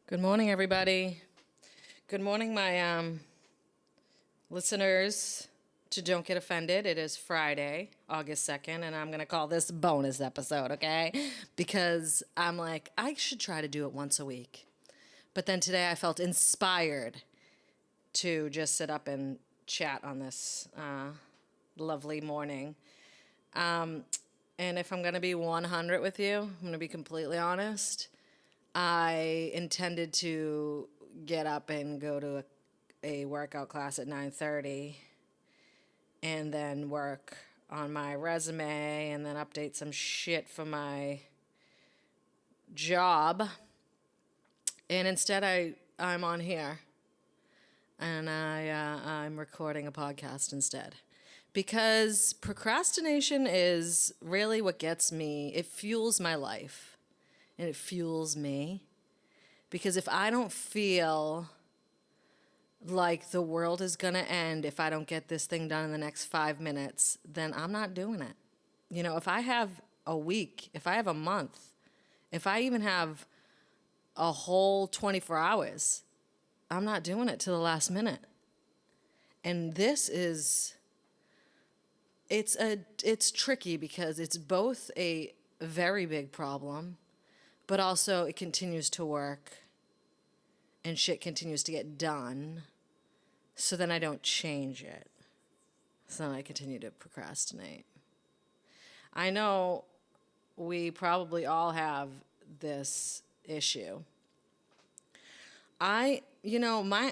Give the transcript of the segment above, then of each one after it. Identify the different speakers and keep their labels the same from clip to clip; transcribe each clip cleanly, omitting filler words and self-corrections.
Speaker 1: Good morning, everybody. Good morning, my listeners to Don't Get Offended. It is Friday, August 2nd, and I'm going to call this bonus episode, okay? Because I'm like, I should try to do it once a week. But then today I felt inspired to just sit up and chat on this lovely morning. And if I'm going to be 100 with you, I'm going to be completely honest. I intended to get up and go to a workout class at 9:30 and then work on my resume and then update some shit for my job. And instead I'm on here and I'm recording a podcast instead. Because procrastination is really what gets me. It fuels my life. And it fuels me. Because if I don't feel like the world is going to end if I don't get this thing done in the next 5 minutes, then I'm not doing it. You know, if I have a week, if I have a month, if I even have a whole 24 hours, I'm not doing it to the last minute. And this is, it's tricky because it's both a very big problem, but also it continues to work and shit continues to get done. So then I don't change it. So then I continue to procrastinate. I know we probably all have this issue. My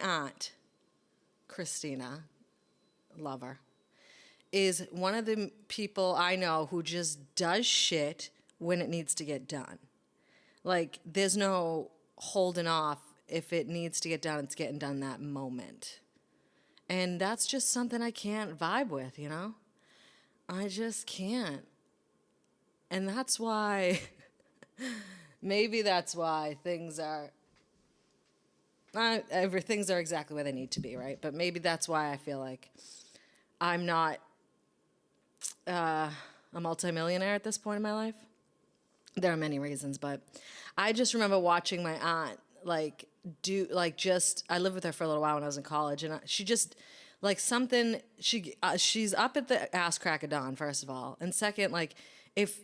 Speaker 1: aunt, Christina, love her, is one of the people I know who just does shit when it needs to get done. Like, there's no holding off. If it needs to get done, it's getting done that moment. And that's just something I can't vibe with, you know? I just can't. And that's why, maybe that's why things are exactly where they need to be, right? But maybe that's why I feel like I'm not a multimillionaire at this point in my life. There are many reasons, but I just remember watching my aunt I lived with her for a little while when I was in college, and she just she's up at the ass crack of dawn, first of all, and second, like if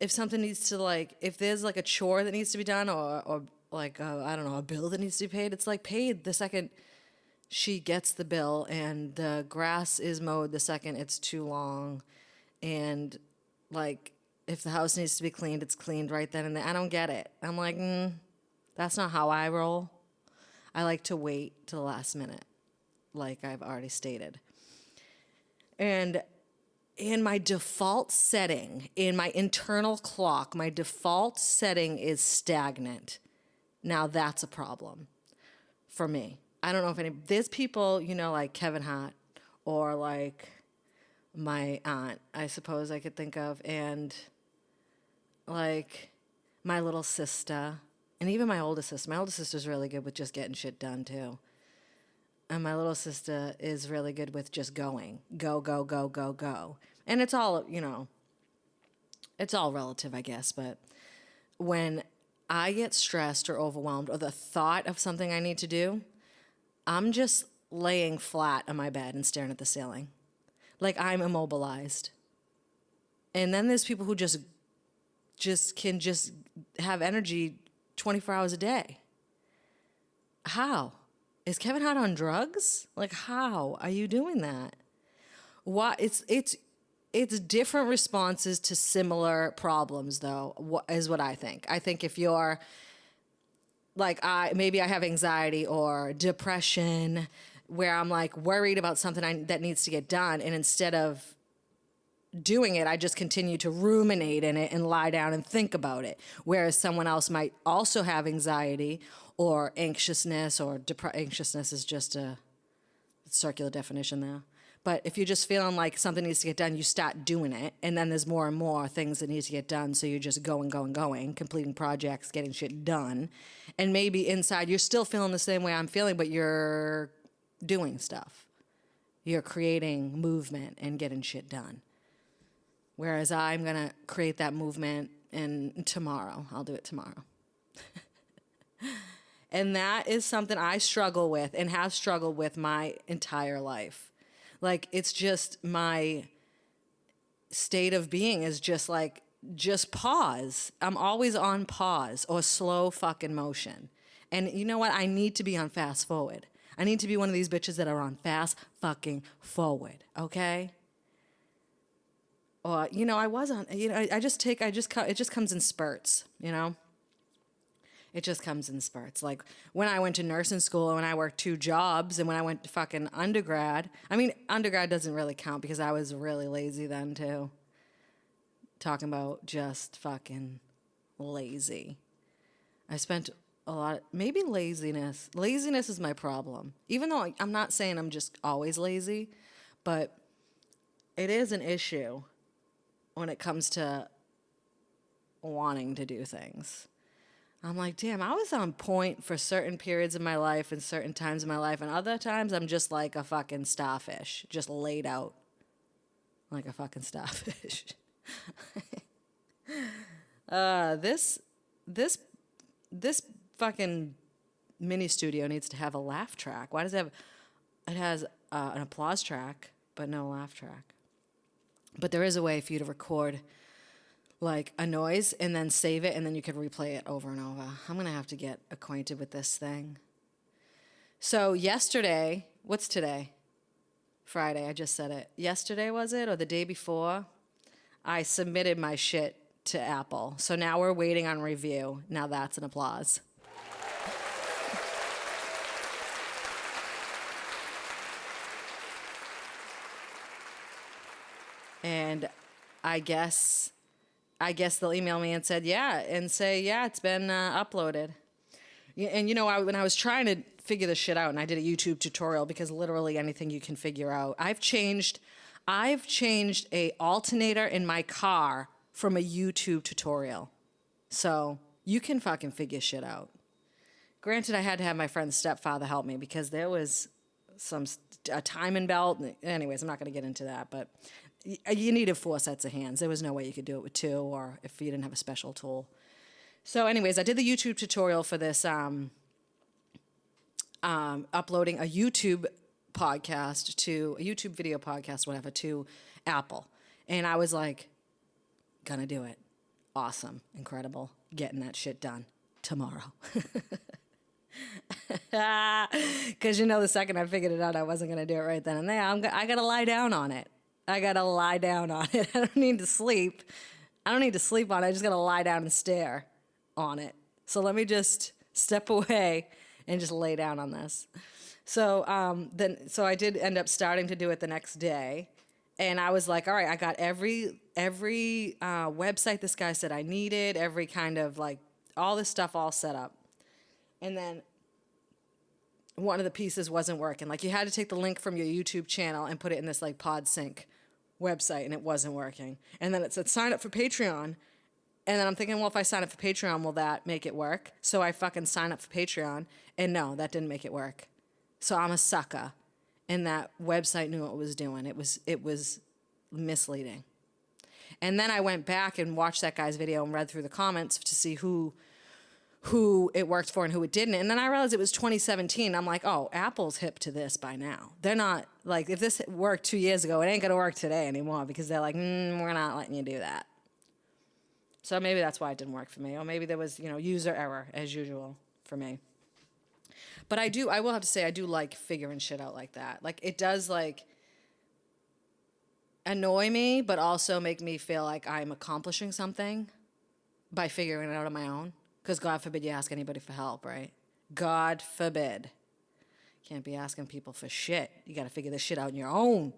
Speaker 1: something needs to, like, if there's like a chore that needs to be done, or like I don't know, a bill that needs to be paid, it's like paid the second she gets the bill, and the grass is mowed the second it's too long, and like if the house needs to be cleaned, it's cleaned right then and there. I don't get it. I'm like, that's not how I roll. I like to wait till the last minute, like I've already stated. And in my default setting, in my internal clock, my default setting is stagnant. Now that's a problem for me. I don't know if there's people, like Kevin Hart or like my aunt, I suppose I could think of, and like my little sister, and even my oldest sister. My oldest sister's really good with just getting shit done too. And my little sister is really good with just going. Go, go, go, go, go. And it's all, it's all relative, I guess. But when I get stressed or overwhelmed or the thought of something I need to do, I'm just laying flat on my bed and staring at the ceiling. Like I'm immobilized. And then there's people who just can have energy 24 hours a day. How? Is Kevin Hart on drugs? Like, how are you doing that? Why? It's different responses to similar problems, though, is what I think. I think if you're like, maybe I have anxiety or depression where I'm like worried about something that needs to get done, and instead of doing it, I just continue to ruminate in it and lie down and think about it. Whereas someone else might also have anxiety or anxiousness, or anxiousness is just a circular definition there. But if you're just feeling like something needs to get done, you start doing it, and then there's more and more things that need to get done, so you're just going, completing projects, getting shit done. And maybe inside you're still feeling the same way I'm feeling, but you're doing stuff. You're creating movement and getting shit done. Whereas I'm going to create that movement, and tomorrow, I'll do it tomorrow. And that is something I struggle with and have struggled with my entire life. Like, it's just my state of being is just like, just pause. I'm always on pause or slow fucking motion. And you know what? I need to be on fast forward. I need to be one of these bitches that are on fast fucking forward, okay? Or, you know, I was on, you know, it just comes in spurts, you know? It just comes in spurts. Like when I went to nursing school and when I worked 2 jobs and when I went to fucking undergrad. I mean, undergrad doesn't really count because I was really lazy then too. Talking about just fucking lazy. I spent a lot, maybe laziness. Laziness is my problem. Even though I'm not saying I'm just always lazy, but it is an issue when it comes to wanting to do things. I'm like, damn, I was on point for certain periods of my life and certain times of my life, and other times I'm just like a fucking starfish, just laid out like a fucking starfish. This fucking mini studio needs to have a laugh track. Why does it have? It has an applause track, but no laugh track. But there is a way for you to record like a noise and then save it and then you could replay it over and over. I'm going to have to get acquainted with this thing. So yesterday, what's today? Friday, I just said it. Yesterday was it or the day before? I submitted my shit to Apple. So now we're waiting on review. Now that's an applause. And I guess they'll email me and say, yeah, it's been uploaded. And, you know, when I was trying to figure this shit out, and I did a YouTube tutorial because literally anything you can figure out. I've changed a alternator in my car from a YouTube tutorial. So you can fucking figure shit out. Granted, I had to have my friend's stepfather help me because there was a timing belt. Anyways, I'm not going to get into that, but you needed 4 sets of hands. There was no way you could do it with 2 or if you didn't have a special tool. So anyways, I did the YouTube tutorial for this, uploading a YouTube video podcast, whatever, to Apple. And I was like, gonna do it. Awesome. Incredible. Getting that shit done tomorrow. Because, you know, the second I figured it out, I wasn't going to do it right then and there. I got to lie down on it. I don't need to sleep. I don't need to sleep on it. I just got to lie down and stare on it. So let me just step away and just lay down on this. So I did end up starting to do it the next day. And I was like, all right, I got every website this guy said I needed, every kind of like all this stuff all set up. And then one of the pieces wasn't working. Like you had to take the link from your YouTube channel and put it in this like PodSync website, and it wasn't working. And then it said sign up for Patreon. And then I'm thinking, well, if I sign up for Patreon, will that make it work? So I fucking sign up for Patreon, and no, that didn't make it work. So I'm a sucker. And that website knew what it was doing. It was misleading. And then I went back and watched that guy's video and read through the comments to see who it worked for and who it didn't. And then I realized it was 2017. I'm like, oh, Apple's hip to this by now. They're not, like, if this worked 2 years ago, it ain't going to work today anymore because they're like, we're not letting you do that. So maybe that's why it didn't work for me. Or maybe there was, user error as usual for me. But I will have to say, I do like figuring shit out like that. Like, it does, like, annoy me, but also make me feel like I'm accomplishing something by figuring it out on my own. Because God forbid you ask anybody for help, right? God forbid. Can't be asking people for shit. You got to figure this shit out on your own.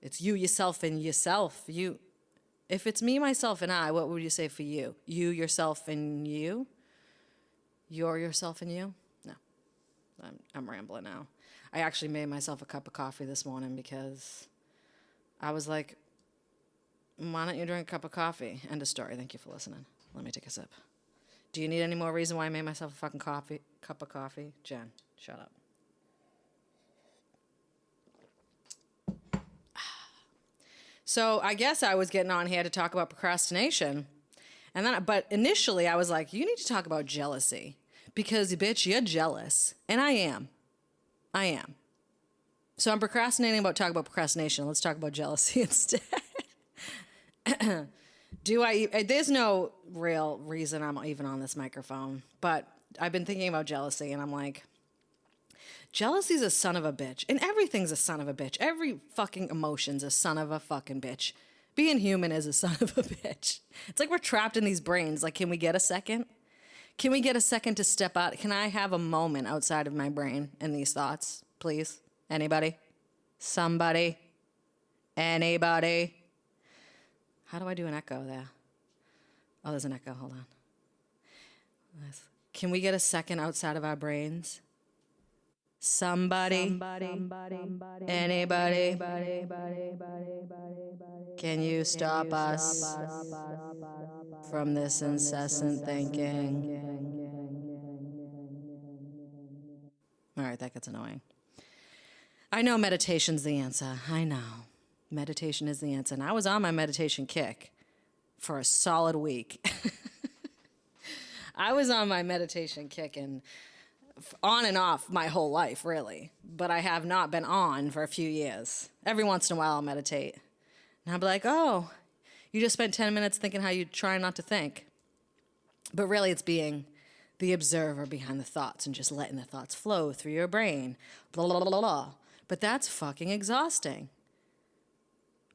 Speaker 1: It's you, yourself, and yourself. If it's me, myself, and I, what would you say for you? You, yourself, and you? You're yourself and you? No. I'm rambling now. I actually made myself a cup of coffee this morning because I was like, why don't you drink a cup of coffee? End of story. Thank you for listening. Let me take a sip. Do you need any more reason why I made myself a fucking cup of coffee? Jen, shut up. So I guess I was getting on here to talk about procrastination. But initially I was like, you need to talk about jealousy. because, bitch, you're jealous. And I am. I am. So I'm procrastinating about talking about procrastination. Let's talk about jealousy instead. There's no real reason I'm even on this microphone, but I've been thinking about jealousy and I'm like, jealousy's a son of a bitch. And everything's a son of a bitch. Every fucking emotion's a son of a fucking bitch. Being human is a son of a bitch. It's like we're trapped in these brains. Like, can we get a second? Can we get a second to step out? Can I have a moment outside of my brain and these thoughts, please? Anybody? Somebody? Anybody? How do I do an echo there? Oh, there's an echo. Hold on. Can we get a second outside of our brains? Somebody? Anybody? Can you stop us from this incessant thinking? All right, that gets annoying. I know meditation's the answer. I know. Meditation is the answer. And I was on my meditation kick for a solid week. I was on my meditation kick and on and off my whole life, really. But I have not been on for a few years. Every once in a while I'll meditate. And I'll be like, oh, you just spent 10 minutes thinking how you try not to think. But really it's being the observer behind the thoughts and just letting the thoughts flow through your brain. Blah, blah, blah, blah, blah. But that's fucking exhausting.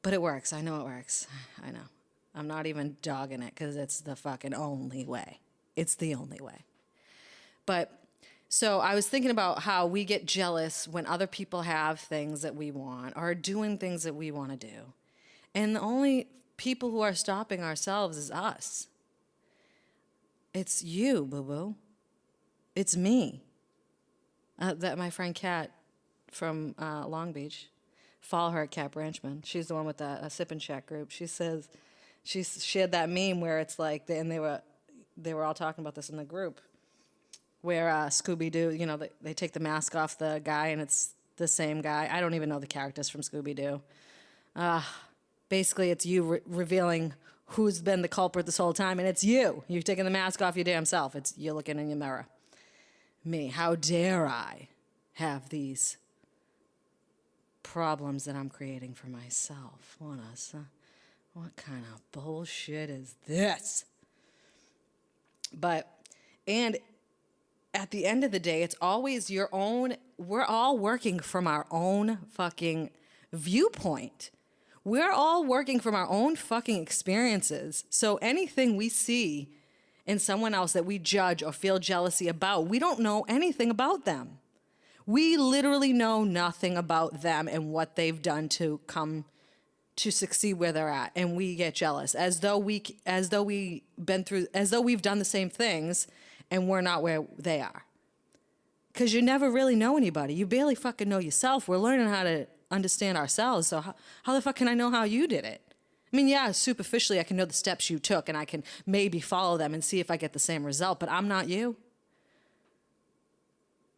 Speaker 1: But it works. I know it works. I know. I'm not even dogging it because it's the fucking only way. It's the only way. But so I was thinking about how we get jealous when other people have things that we want or are doing things that we want to do. And the only people who are stopping ourselves is us. It's you, boo-boo. It's me. That my friend Kat from Long Beach, follow her at Kat Branchman. She's the one with the Sip and Chat group. She says, she shared that meme where it's like, and they were all talking about this in the group, where Scooby-Doo, you know, they take the mask off the guy and it's the same guy. I don't even know the characters from Scooby-Doo. Basically, it's you revealing who's been the culprit this whole time, and it's you. You're taking the mask off your damn self. It's you're looking in your mirror. Me, how dare I have these problems that I'm creating for myself? What kind of bullshit is this? And at the end of the day, it's always your own. We're all working from our own fucking viewpoint. We're all working from our own fucking experiences. So anything we see in someone else that we judge or feel jealousy about, we don't know anything about them. We literally know nothing about them and what they've done to come to succeed where they're at, and we get jealous as though we've done the same things and we're not where they are. Because you never really know anybody. You barely fucking know yourself. We're learning how to understand ourselves. So how the fuck can I know how you did it? I mean, yeah, superficially I can know the steps you took and I can maybe follow them and see if I get the same result, but I'm not you.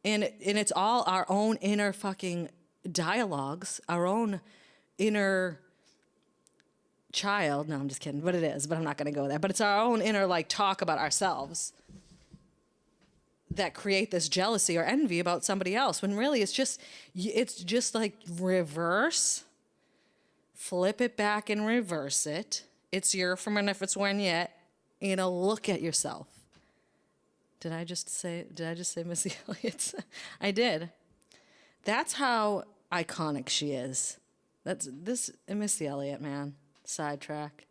Speaker 1: And it's all our own inner fucking dialogues, our own inner child. No, I'm just kidding. But it is, but I'm not going to go there. But it's our own inner like talk about ourselves that create this jealousy or envy about somebody else, when really it's just like reverse, flip it back and reverse it. It's your from and if it's when yet, look at yourself. Did I just say Missy Elliott? I did. That's how iconic she is. That's this Missy Elliott, man. Sidetrack.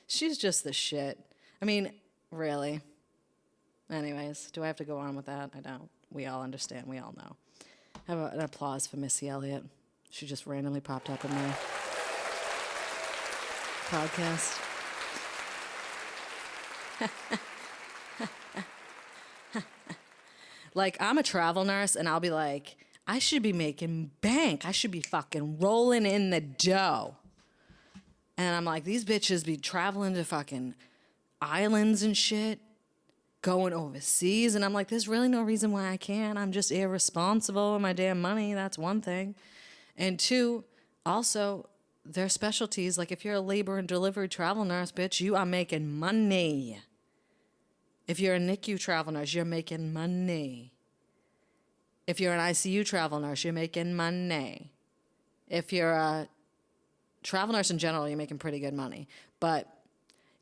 Speaker 1: She's just the shit. I mean, really. Anyways, do I have to go on with that? I don't. We all understand. We all know. Have an applause for Missy Elliott. She just randomly popped up in my podcast. Like, I'm a travel nurse, and I'll be like, I should be making bank. I should be fucking rolling in the dough. And I'm like, these bitches be traveling to fucking islands and shit, going overseas. And I'm like, there's really no reason why I can't. I'm just irresponsible with my damn money. That's one thing. And two, also, their specialties, like if you're a labor and delivery travel nurse, bitch, you are making money. If you're a NICU travel nurse, you're making money. If you're an ICU travel nurse, you're making money. If you're a travel nurse in general, you're making pretty good money. But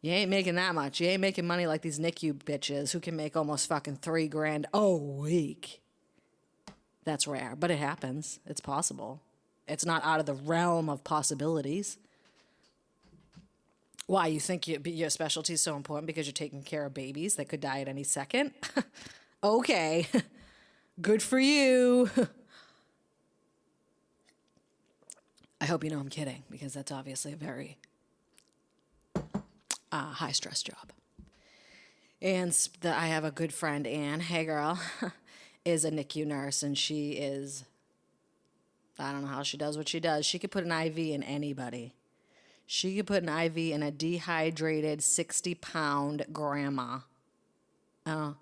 Speaker 1: you ain't making that much. You ain't making money like these NICU bitches who can make almost fucking $3,000 a week. That's rare, but it happens. It's possible. It's not out of the realm of possibilities. Why, you think your specialty is so important because you're taking care of babies that could die at any second? Okay. Good for you. I hope you know I'm kidding, because that's obviously a very high stress job. And I have a good friend, Ann. Hey, girl. Is a NICU nurse, and she is, I don't know how she does what she does. She could put an IV in anybody. She could put an IV in a dehydrated 60-pound grandma. I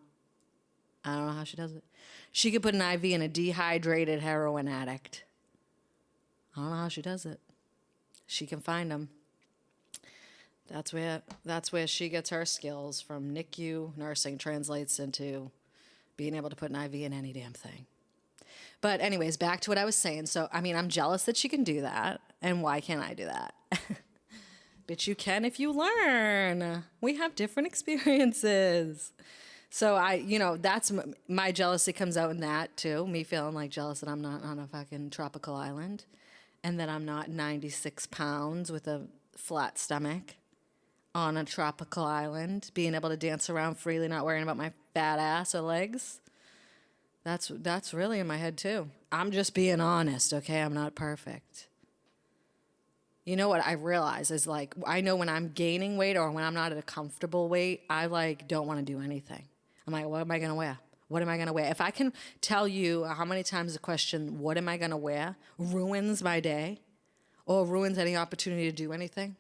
Speaker 1: don't know how she does it. She could put an IV in a dehydrated heroin addict. I don't know how she does it. She can find them. That's where she gets her skills from. NICU nursing translates into being able to put an IV in any damn thing. But anyways, back to what I was saying. So, I mean, I'm jealous that she can do that. And why can't I do that? But you can if you learn. We have different experiences. So that's my jealousy comes out in that too. Me feeling like jealous that I'm not on a fucking tropical island and that I'm not 96 pounds with a flat stomach on a tropical island, being able to dance around freely, not worrying about my fat ass or legs. That's really in my head too. I'm just being honest, okay? I'm not perfect. You know what I realize is, like, I know when I'm gaining weight or when I'm not at a comfortable weight, I don't want to do anything. I'm like, what am I going to wear? What am I going to wear? If I can tell you how many times the question, what am I going to wear, ruins my day or ruins any opportunity to do anything,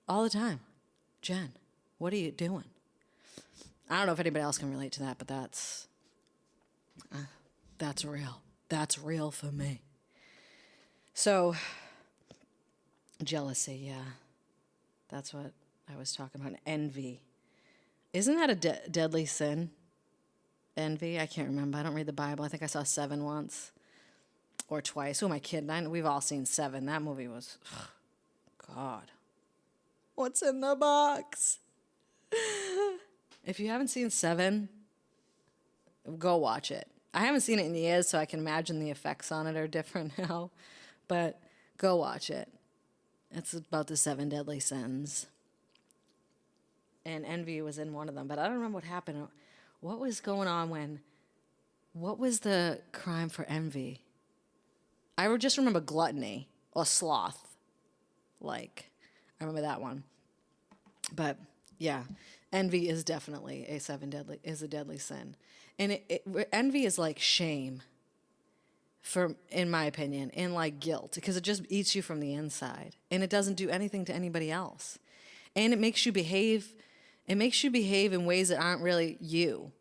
Speaker 1: all the time. Jen, what are you doing? I don't know if anybody else can relate to that, but that's real. That's real for me. So, jealousy, yeah. That's what I was talking about. Envy. Isn't that a deadly sin? Envy? I can't remember. I don't read the Bible. I think I saw 7 once or twice. Who am I kidding? We've all seen 7. That movie was, God. What's in the box? If you haven't seen 7, go watch it. I haven't seen it in years, so I can imagine the effects on it are different now. But go watch it. It's about the 7 deadly sins. And envy was in one of them. But I don't remember what happened. What was going on what was the crime for envy? I just remember gluttony or sloth. I remember that one. But yeah, envy is definitely a deadly sin. And envy is like shame, in my opinion, and like guilt, because it just eats you from the inside and it doesn't do anything to anybody else. And it makes you behave in ways that aren't really you.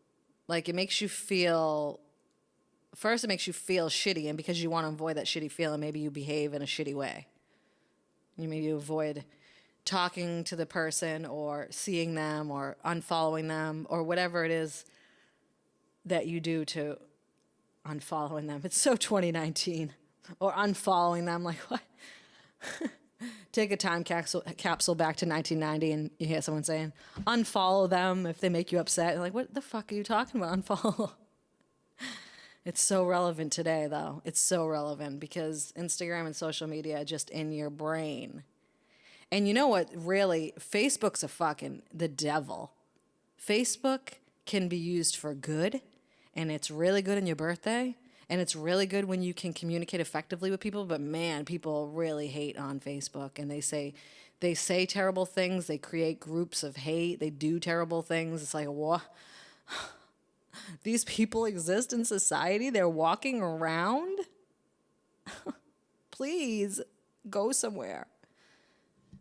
Speaker 1: Like, it makes you feel shitty, and because you want to avoid that shitty feeling, maybe you behave in a shitty way. Maybe you avoid talking to the person or seeing them or unfollowing them or whatever it is that you do to unfollowing them. It's so 2019. Or unfollowing them, like, what? Take a time capsule back to 1990 and you hear someone saying, unfollow them if they make you upset. You're like, what the fuck are you talking about? Unfollow. It's so relevant today, though. It's so relevant because Instagram and social media are just in your brain. And you know what? Really, Facebook's the devil. Facebook can be used for good, and it's really good on your birthday, and it's really good when you can communicate effectively with people. But man, people really hate on Facebook, and they say terrible things. They create groups of hate. They do terrible things. It's like, what? These people exist in society. They're walking around. Please go somewhere.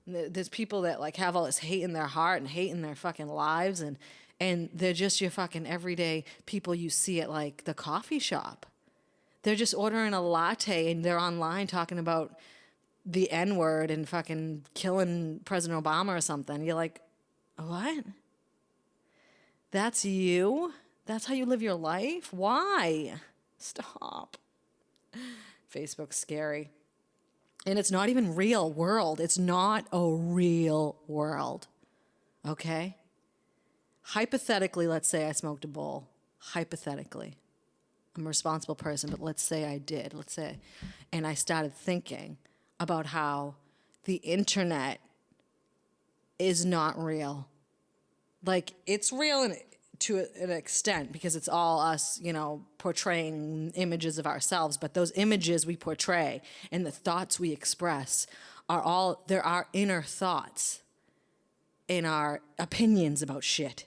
Speaker 1: There's people that have all this hate in their heart and hate in their fucking lives, and they're just your fucking everyday people you see at the coffee shop. They're just ordering a latte and they're online talking about the N-word and fucking killing President Obama or something. You're like, what? That's you? That's how you live your life? Why? Stop. Facebook's scary. And it's not even real world. It's not a real world. Okay? Hypothetically, let's say I smoked a bowl. Hypothetically. I'm a responsible person, but let's say I did. Let's say. And I started thinking about how the internet is not real. Like, it's real to an extent because it's all us, portraying images of ourselves. But those images we portray and the thoughts we express they're our inner thoughts and our opinions about shit.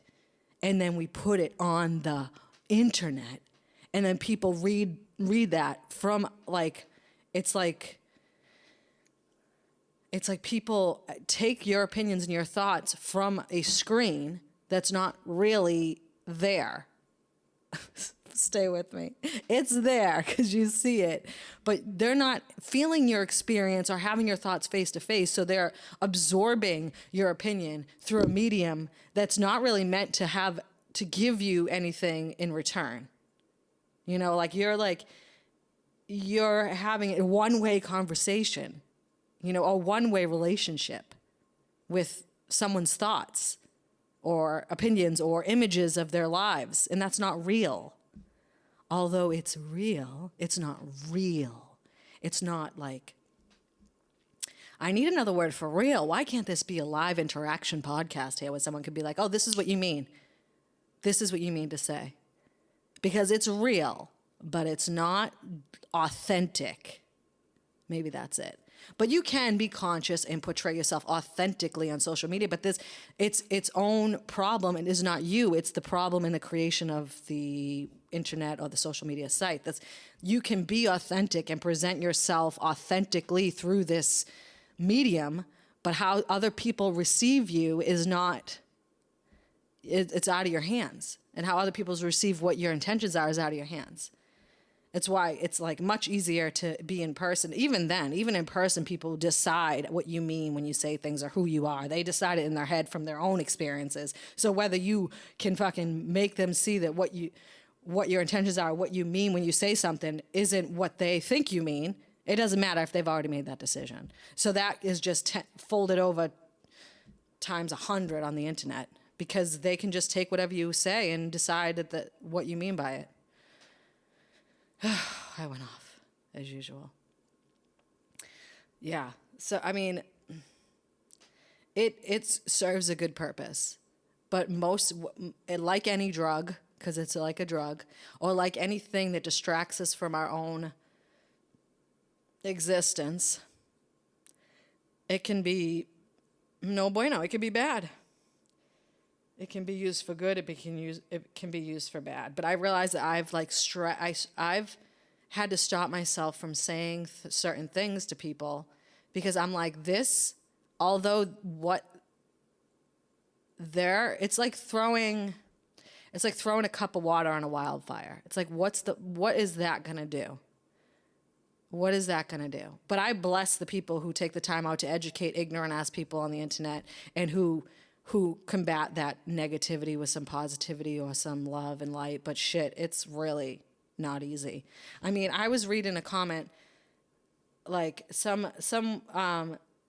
Speaker 1: And then we put it on the internet. And then people read that from it's like people take your opinions and your thoughts from a screen that's not really there. Stay with me. It's there because you see it, but they're not feeling your experience or having your thoughts face to face. So they're absorbing your opinion through a medium that's not really meant to give you anything in return. You're having a one-way conversation, a one-way relationship with someone's thoughts or opinions or images of their lives. And that's not real. Although it's real, it's not real. It's not like, I need another word for real. Why can't this be a live interaction podcast here where someone could be like, oh, this is what you mean. This is what you mean to say. Because it's real, but it's not authentic. Maybe that's it. But you can be conscious and portray yourself authentically on social media, but it's its own problem and is not you. It's the problem in the creation of the internet or the social media site. You can be authentic and present yourself authentically through this medium, but how other people receive you is not, it's out of your hands. And how other people receive what your intentions are is out of your hands. It's why it's like much easier to be in person. Even then, even in person, people decide what you mean when you say things or who you are. They decide it in their head from their own experiences. So whether you can fucking make them see that what your intentions are, what you mean when you say something isn't what they think you mean, it doesn't matter if they've already made that decision. So that is just folded over times 100 on the internet because they can just take whatever you say and decide that what you mean by it. I went off, as usual. Yeah. So, I mean, it serves a good purpose. But like any drug, because it's like a drug, or like anything that distracts us from our own existence, it can be no bueno. It can be bad. It can be used for good. It can be used for bad. But I realize that I've had to stop myself from saying certain things to people because I'm like, this, although it's like throwing a cup of water on a wildfire. It's like, what is that gonna do? What is that gonna do? But I bless the people who take the time out to educate ignorant ass people on the internet and who combat that negativity with some positivity or some love and light. But shit, it's really not easy. I mean, I was reading a comment, like some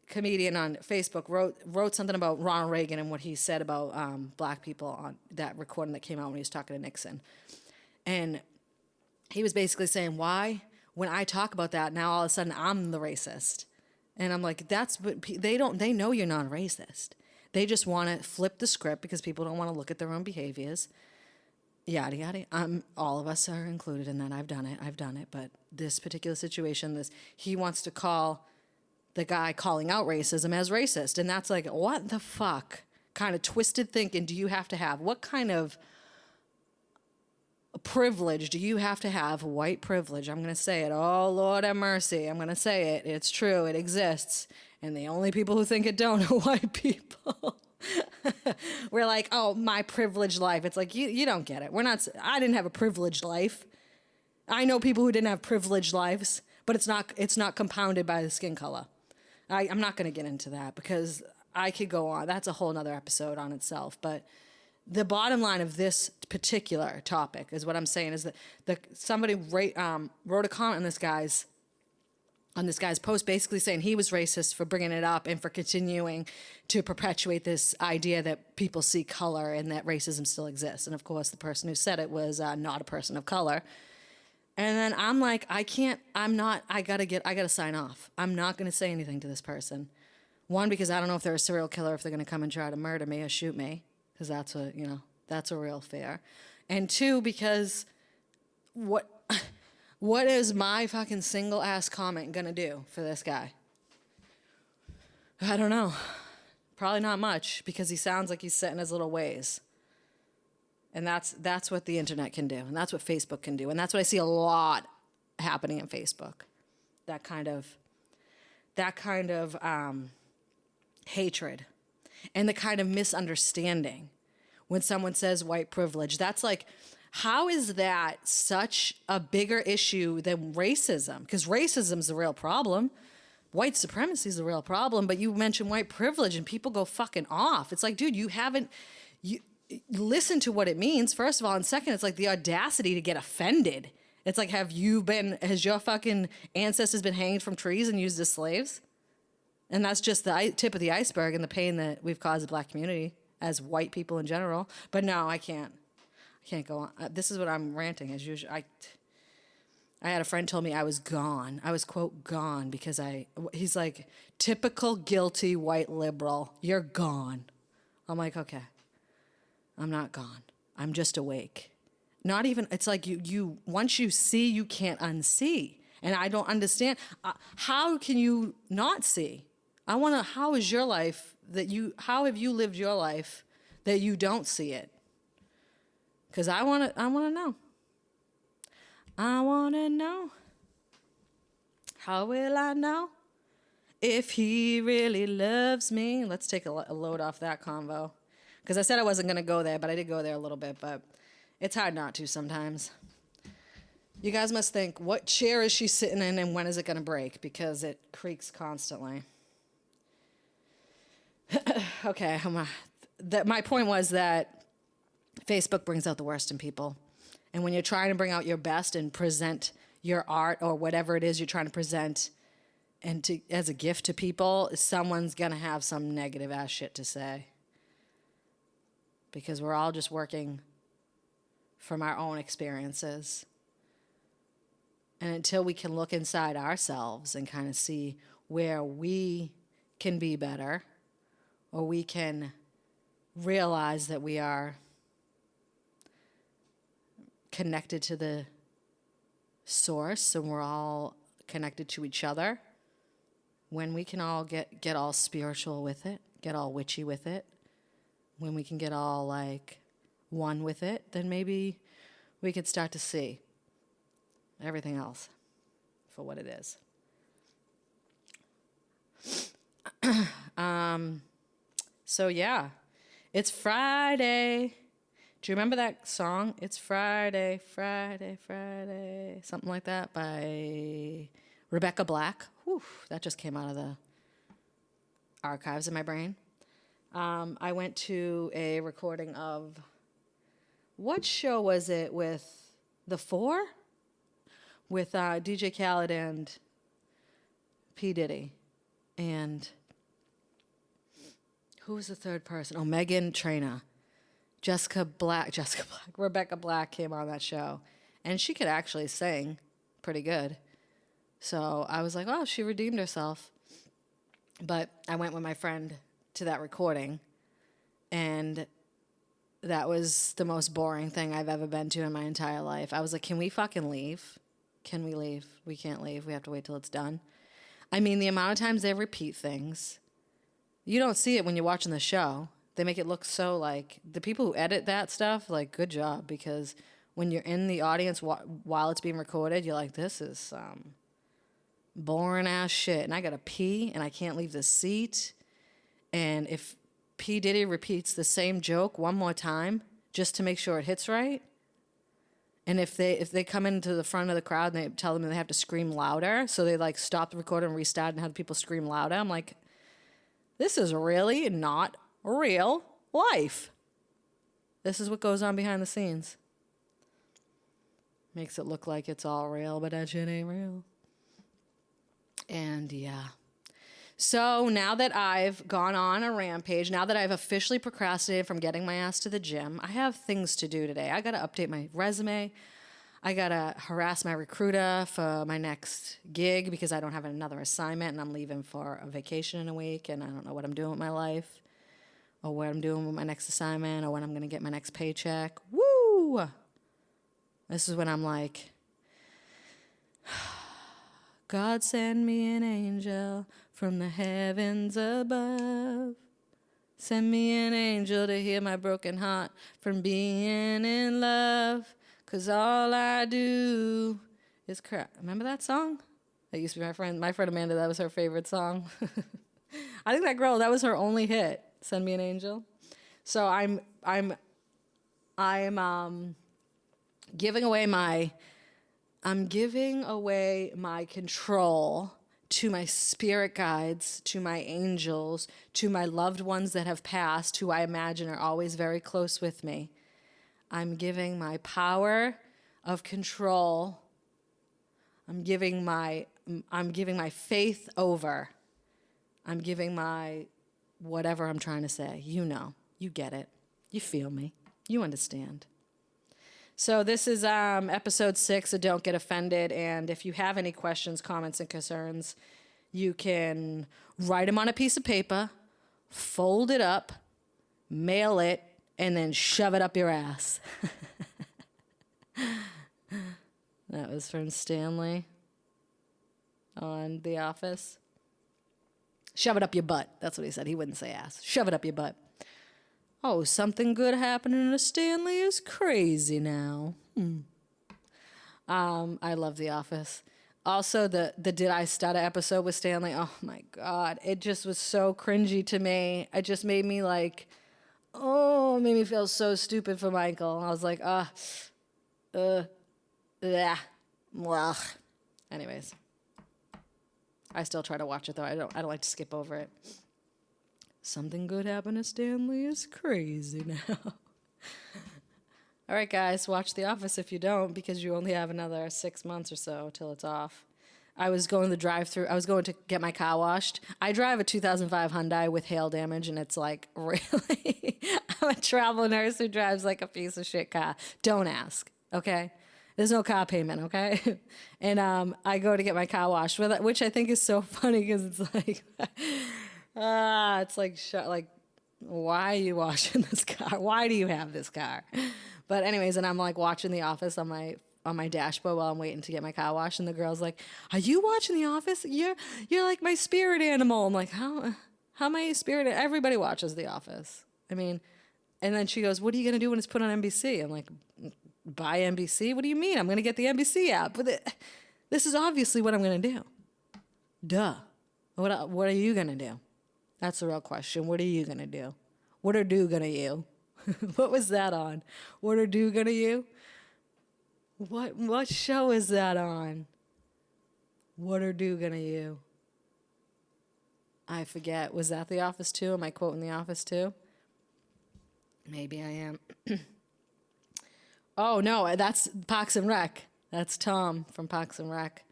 Speaker 1: comedian on Facebook wrote something about Ronald Reagan and what he said about black people on that recording that came out when he was talking to Nixon. And he was basically saying, why, when I talk about that, now all of a sudden I'm the racist. And I'm like, that's what they know you're not racist. They just want to flip the script because people don't want to look at their own behaviors. Yada, yada. All of us are included in that. I've done it. But this particular situation, he wants to call the guy calling out racism as racist. And that's like, what the fuck kind of twisted thinking do you have to have? What kind of privilege do you have to have? White privilege. I'm going to say it. Oh, Lord have mercy. I'm going to say it. It's true. It exists. And the only people who think it don't are white people. We're like, oh, my privileged life. It's like, you don't get it. I didn't have a privileged life. I know people who didn't have privileged lives, but it's not compounded by the skin color. I'm not going to get into that because I could go on. That's a whole nother episode on itself. But the bottom line of this particular topic is what I'm saying is that somebody wrote a comment on this guy's post, basically saying he was racist for bringing it up and for continuing to perpetuate this idea that people see color and that racism still exists. And of course, the person who said it was not a person of color. And then I'm like, I gotta sign off. I'm not gonna say anything to this person. One, because I don't know if they're a serial killer, if they're gonna come and try to murder me or shoot me, because that's a real fear. And two, because what is my fucking single ass comment gonna do for this guy? I don't know. Probably not much, because he sounds like he's set in his little ways. And that's what the internet can do, and that's what Facebook can do, and that's what I see a lot happening in Facebook. That kind of hatred, and the kind of misunderstanding when someone says white privilege. That's like, how is that such a bigger issue than racism? Because racism's the real problem. White supremacy is the real problem. But you mention white privilege and people go fucking off. It's like, dude, you listen to what it means, first of all. And second, it's like the audacity to get offended. It's like, has your fucking ancestors been hanged from trees and used as slaves? And that's just the tip of the iceberg and the pain that we've caused the black community as white people in general. But no, I can't go on. This is what I'm ranting as usual. I had a friend told me I was gone. I was, quote, gone because he's like, typical guilty white liberal. You're gone. I'm like, okay. I'm not gone. I'm just awake. Not even, it's like you once you see, you can't unsee. And I don't understand. How can you not see? How is your life how have you lived your life that you don't see it? Because I want to know. I want to know. How will I know if he really loves me? Let's take a load off that convo. Because I said I wasn't going to go there, but I did go there a little bit. But it's hard not to sometimes. You guys must think, what chair is she sitting in and when is it going to break? Because it creaks constantly. Okay. My point was that Facebook brings out the worst in people. And when you're trying to bring out your best and present your art or whatever it is you're trying to present as a gift to people, someone's going to have some negative ass shit to say. Because we're all just working from our own experiences. And until we can look inside ourselves and kind of see where we can be better, or we can realize that we are connected to the source and we're all connected to each other, when we can all get all spiritual with it, get all witchy with it, when we can get all like one with it, then maybe we could start to see everything else for what it is. So yeah, it's Friday. Do you remember that song? It's Friday, Friday, Friday, something like that by Rebecca Black. Whew, that just came out of the archives in my brain. I went to a recording of, what show was it with The Four? With DJ Khaled and P. Diddy. And who was the third person? Oh, Meghan Trainor. Rebecca Black came on that show. And she could actually sing pretty good. So I was like, oh, she redeemed herself. But I went with my friend to that recording, and that was the most boring thing I've ever been to in my entire life. I was like, can we fucking leave? Can we leave? We can't leave. We have to wait till it's done. I mean, the amount of times they repeat things, you don't see it when you're watching the show. They make it look so like, the people who edit that stuff, like, good job, because when you're in the audience while it's being recorded, you're like, this is some boring ass shit, and I gotta pee, and I can't leave the seat. And if P. Diddy repeats the same joke one more time just to make sure it hits right, and if they come into the front of the crowd and they tell them they have to scream louder, so they like stop the recording and restart and have people scream louder, I'm like, this is really not real life. This is what goes on behind the scenes. Makes it look like it's all real, but that shit ain't real. And yeah. So now that I've gone on a rampage, now that I've officially procrastinated from getting my ass to the gym, I have things to do today. I got to update my resume. I got to harass my recruiter for my next gig because I don't have another assignment and I'm leaving for a vacation in a week and I don't know what I'm doing with my life or what I'm doing with my next assignment or when I'm going to get my next paycheck. Woo! This is when I'm like, God send me an angel from the heavens above. Send me an angel to heal my broken heart from being in love. 'Cause all I do is cry. Remember that song? That used to be my friend Amanda, that was her favorite song. I think that girl, that was her only hit. Send me an angel. So I'm giving away my control to my spirit guides, to my angels, to my loved ones that have passed, who I imagine are always very close with me. I'm giving my power of control. I'm giving my faith over. I'm giving my whatever I'm trying to say. You know, you get it. You feel me. You understand. So this is episode 6 of Don't Get Offended. And if you have any questions, comments, and concerns, you can write them on a piece of paper, fold it up, mail it, and then shove it up your ass. That was from Stanley on The Office. Shove it up your butt. That's what he said. He wouldn't say ass. Shove it up your butt. Oh, something good happening to Stanley is crazy now. I love The Office. Also, the Did I Stutter episode with Stanley. Oh, my God. It just was so cringy to me. It just made me like, it made me feel so stupid for Michael. I was like, yeah. Well. Anyways. I still try to watch it, though. I don't like to skip over it. Something good happened to Stanley is crazy now. All right, guys, watch The Office if you don't, because you only have another 6 months or so till it's off. I was going to the drive-thru. I was going to get my car washed. I drive a 2005 Hyundai with hail damage, and it's like, really? I'm a travel nurse who drives like a piece of shit car. Don't ask, okay? There's no car payment, okay? And I go to get my car washed, which I think is so funny because it's like, it's like, why are you washing this car? Why do you have this car? But anyways, and I'm like watching The Office on my dashboard while I'm waiting to get my car washed, and the girl's like, "Are you watching The Office? You're like my spirit animal." I'm like, how am I a spirit? Everybody watches The Office. I mean, and then she goes, "What are you gonna do when it's put on NBC?" I'm like, "Buy NBC? What do you mean? I'm gonna get the NBC app." But this is obviously what I'm gonna do. Duh. What are you gonna do? That's the real question. What are you gonna do? What are do gonna you? What was that on? What are do gonna you? What show is that on? What are do gonna you? I forget. Was that The Office too? Am I quoting The Office too? Maybe I am. Oh no, that's Parks and Rec. That's Tom from Parks and Rec.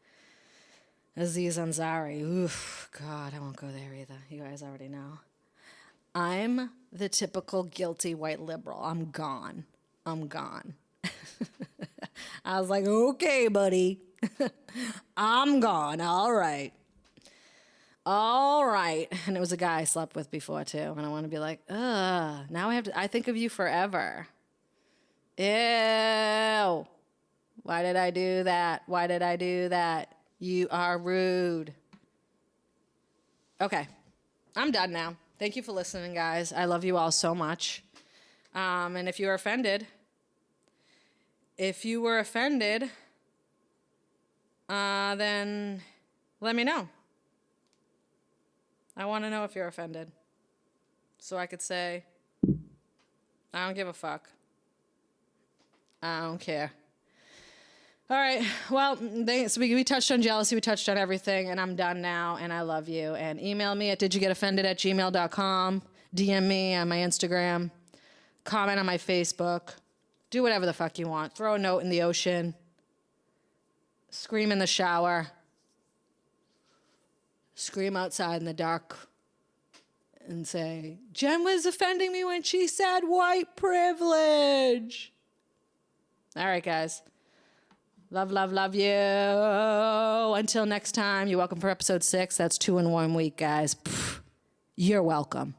Speaker 1: Aziz Ansari. Oof, God, I won't go there either. You guys already know. I'm the typical guilty white liberal. I'm gone. I was like, okay, buddy. I'm gone. All right. And it was a guy I slept with before, too. And I want to be like, now I think of you forever. Ew. Why did I do that? You are rude. Okay. I'm done now. Thank you for listening, guys. I love you all so much. And if you were offended, then let me know. I want to know if you're offended. So I could say, I don't give a fuck. I don't care. All right. Well, thanks. We touched on jealousy. We touched on everything. And I'm done now. And I love you. And email me at didyougetoffended@gmail.com. DM me on my Instagram. comment on my Facebook, do whatever the fuck you want. Throw a note in the ocean, scream in the shower, scream outside in the dark, and say, Jen was offending me when she said white privilege. All right, guys. Love, love, love you. Until next time, you're welcome for episode 6. That's 2 in 1 week, guys. Pfft, you're welcome.